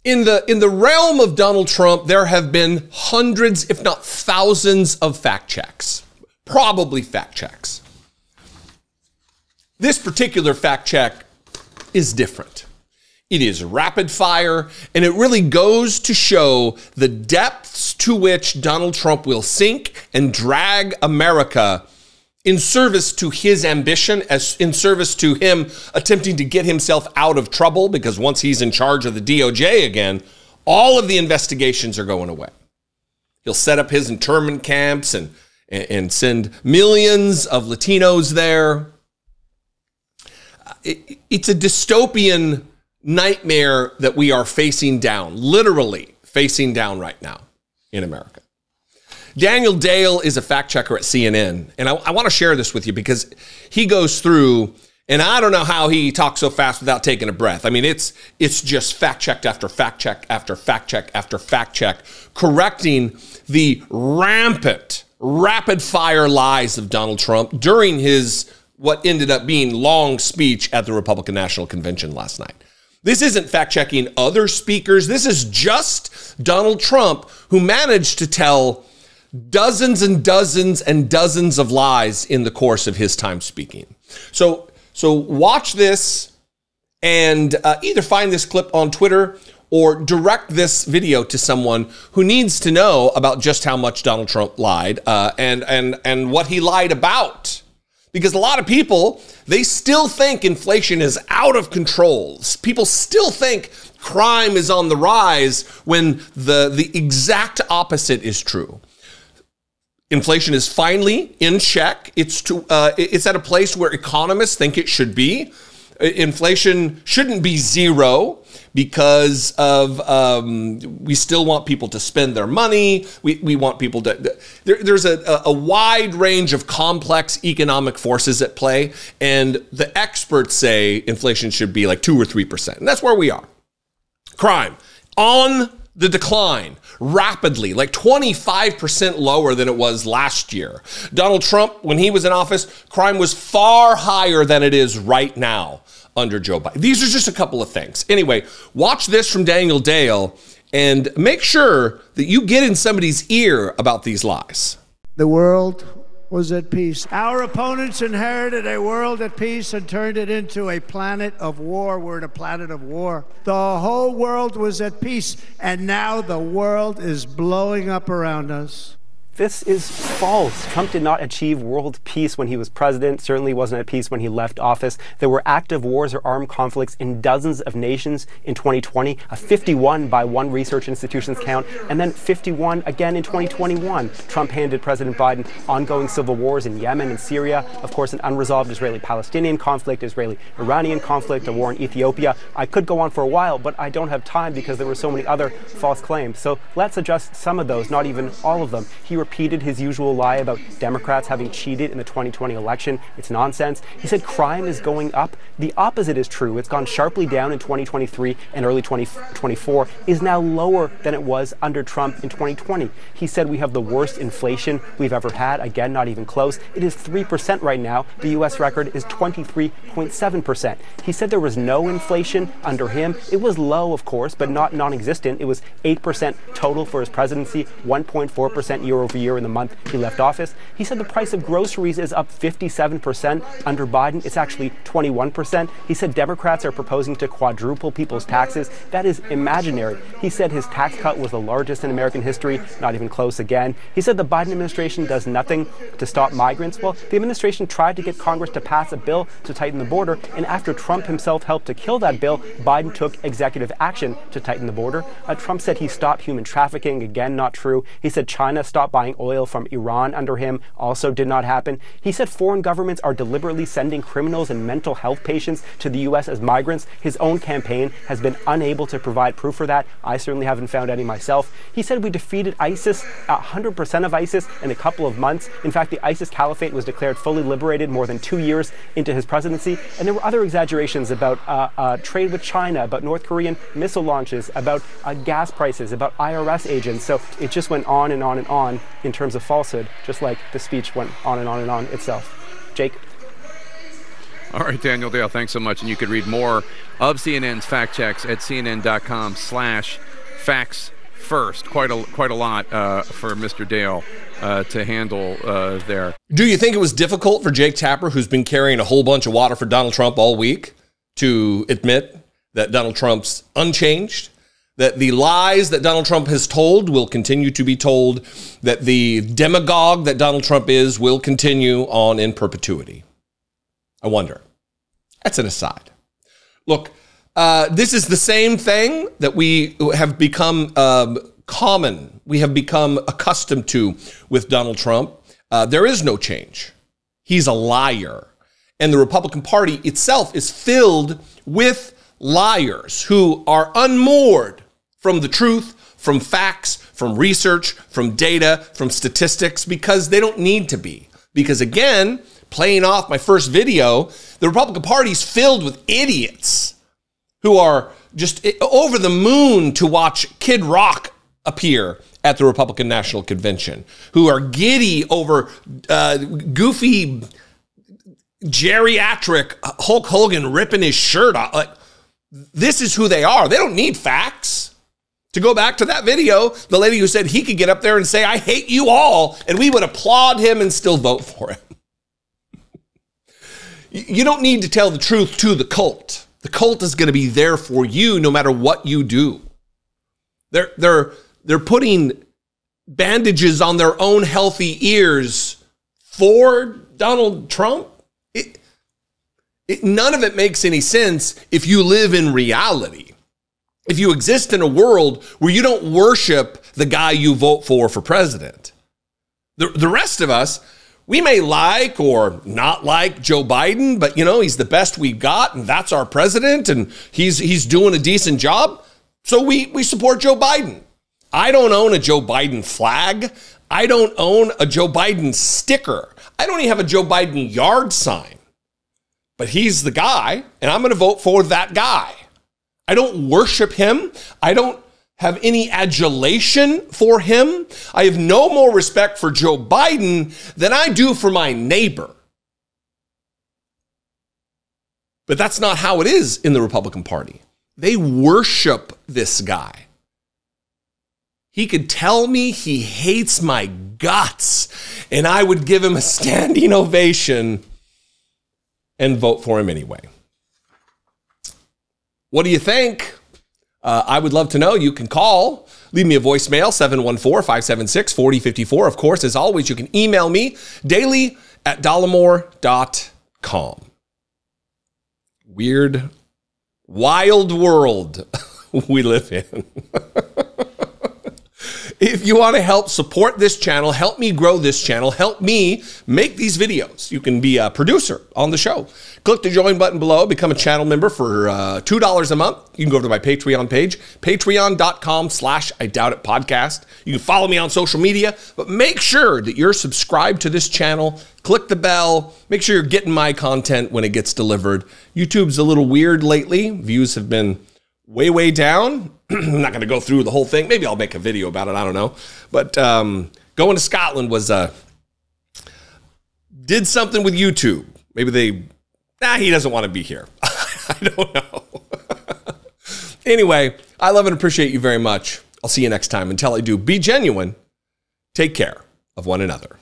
In the realm of Donald Trump, there have been hundreds, if not thousands, of fact checks. Probably fact checks. This particular fact check is different. It is rapid fire, and it really goes to show the depths to which Donald Trump will sink and drag America in service to his ambition, as in service to him attempting to get himself out of trouble, because once he's in charge of the DOJ again, all of the investigations are going away. He'll set up his internment camps and send millions of Latinos there. It's a dystopian nightmare that we are facing down, literally facing down right now in America. Daniel Dale is a fact checker at CNN, and I want to share this with you because he goes through, and I don't know how he talks so fast without taking a breath. I mean, it's just fact check after fact check after fact check after fact check, correcting the rampant, rapid fire lies of Donald Trump during his what ended up being long speech at the Republican National Convention last night. This isn't fact checking other speakers. This is just Donald Trump, who managed to tell dozens and dozens and dozens of lies in the course of his time speaking. So watch this and either find this clip on Twitter or direct this video to someone who needs to know about just how much Donald Trump lied and what he lied about. Because a lot of people, they still think inflation is out of control. People still think crime is on the rise when the exact opposite is true. Inflation is finally in check. It's at a place where economists think it should be. Inflation shouldn't be zero because of we still want people to spend their money. We want people to. There's a wide range of complex economic forces at play, and the experts say inflation should be like 2 or 3%, and that's where we are. Crime on the decline rapidly, like 25% lower than it was last year. Donald Trump, when he was in office, crime was far higher than it is right now under Joe Biden. These are just a couple of things. Anyway, watch this from Daniel Dale and make sure that you get in somebody's ear about these lies. The world was at peace. Our opponents inherited a world at peace and turned it into a planet of war. We're in a planet of war. The whole world was at peace, and now the world is blowing up around us. This is false. Trump did not achieve world peace when he was president, certainly wasn't at peace when he left office. There were active wars or armed conflicts in dozens of nations in 2020, 51 by one research institution's count, and then 51 again in 2021. Trump handed President Biden ongoing civil wars in Yemen and Syria, of course an unresolved Israeli-Palestinian conflict, Israeli-Iranian conflict, a war in Ethiopia. I could go on for a while, but I don't have time because there were so many other false claims. So let's adjust some of those, not even all of them. He repeated his usual lie about Democrats having cheated in the 2020 election. It's nonsense. He said crime is going up. The opposite is true. It's gone sharply down in 2023 and early 2024, is now lower than it was under Trump in 2020. He said we have the worst inflation we've ever had. Again, not even close. It is 3% right now. The U.S. record is 23.7%. He said there was no inflation under him. It was low, of course, but not non-existent. It was 8% total for his presidency, 1.4% year over year in the month he left office. He said the price of groceries is up 57% under Biden. It's actually 21%. He said Democrats are proposing to quadruple people's taxes. That is imaginary. He said his tax cut was the largest in American history, not even close again. He said the Biden administration does nothing to stop migrants. Well, the administration tried to get Congress to pass a bill to tighten the border, and after Trump himself helped to kill that bill, Biden took executive action to tighten the border. Trump said he stopped human trafficking. Again, not true. He said China stopped buying oil from Iran under him. Also did not happen. He said foreign governments are deliberately sending criminals and mental health patients to the U.S. as migrants. His own campaign has been unable to provide proof for that. I certainly haven't found any myself. He said we defeated ISIS, 100% of ISIS, in a couple of months. In fact, the ISIS caliphate was declared fully liberated more than 2 years into his presidency. And there were other exaggerations about trade with China, about North Korean missile launches, about gas prices, about IRS agents. So it just went on and on and on in terms of falsehood, just like the speech went on and on and on itself. Jake? All right, Daniel Dale, thanks so much. And you could read more of CNN's fact checks at cnn.com/facts first. Quite a lot for Mr. Dale to handle there. Do you think it was difficult for Jake Tapper, who's been carrying a whole bunch of water for Donald Trump all week, to admit that Donald Trump's unchanged, that the lies that Donald Trump has told will continue to be told, that the demagogue that Donald Trump is will continue on in perpetuity? I wonder. That's an aside. Look, this is the same thing that we have become common. We have become accustomed to with Donald Trump. There is no change. He's a liar. And the Republican Party itself is filled with liars who are unmoored from the truth, from facts, from research, from data, from statistics, because they don't need to be. Because again, playing off my first video, the Republican Party is filled with idiots who are just over the moon to watch Kid Rock appear at the Republican National Convention, who are giddy over goofy geriatric Hulk Hogan ripping his shirt off. Like, this is who they are. They don't need facts. To go back to that video, the lady who said he could get up there and say, "I hate you all," and we would applaud him and still vote for him. You don't need to tell the truth to the cult. The cult is going to be there for you no matter what you do. They're putting bandages on their own healthy ears for Donald Trump. None of it makes any sense if you live in reality. If you exist in a world where you don't worship the guy you vote for president. The rest of us, we may like or not like Joe Biden, but he's the best we've got, and that's our president, and he's doing a decent job. So we support Joe Biden. I don't own a Joe Biden flag. I don't own a Joe Biden sticker. I don't even have a Joe Biden yard sign. But he's the guy, and I'm going to vote for that guy. I don't worship him. I don't have any adulation for him. I have no more respect for Joe Biden than I do for my neighbor. But that's not how it is in the Republican Party. They worship this guy. He could tell me he hates my guts, and I would give him a standing ovation and vote for him anyway. What do you think? I would love to know. You can call. Leave me a voicemail, 714-576-4054. Of course, as always, you can email me, daily@dollemore.com. Weird, wild world we live in. If you want to help support this channel, help me grow this channel, help me make these videos, you can be a producer on the show. Click the join button below, become a channel member for $2 a month. You can go over to my Patreon page, patreon.com/IDoubtItPodcast. You can follow me on social media, but make sure that you're subscribed to this channel. Click the bell. Make sure you're getting my content when it gets delivered. YouTube's a little weird lately. Views have been way down. I'm not going to go through the whole thing. Maybe I'll make a video about it. I don't know. But going to Scotland was did something with YouTube. Maybe he doesn't want to be here. I don't know. Anyway, I love and appreciate you very much. I'll see you next time. Until I do, be genuine. Take care of one another.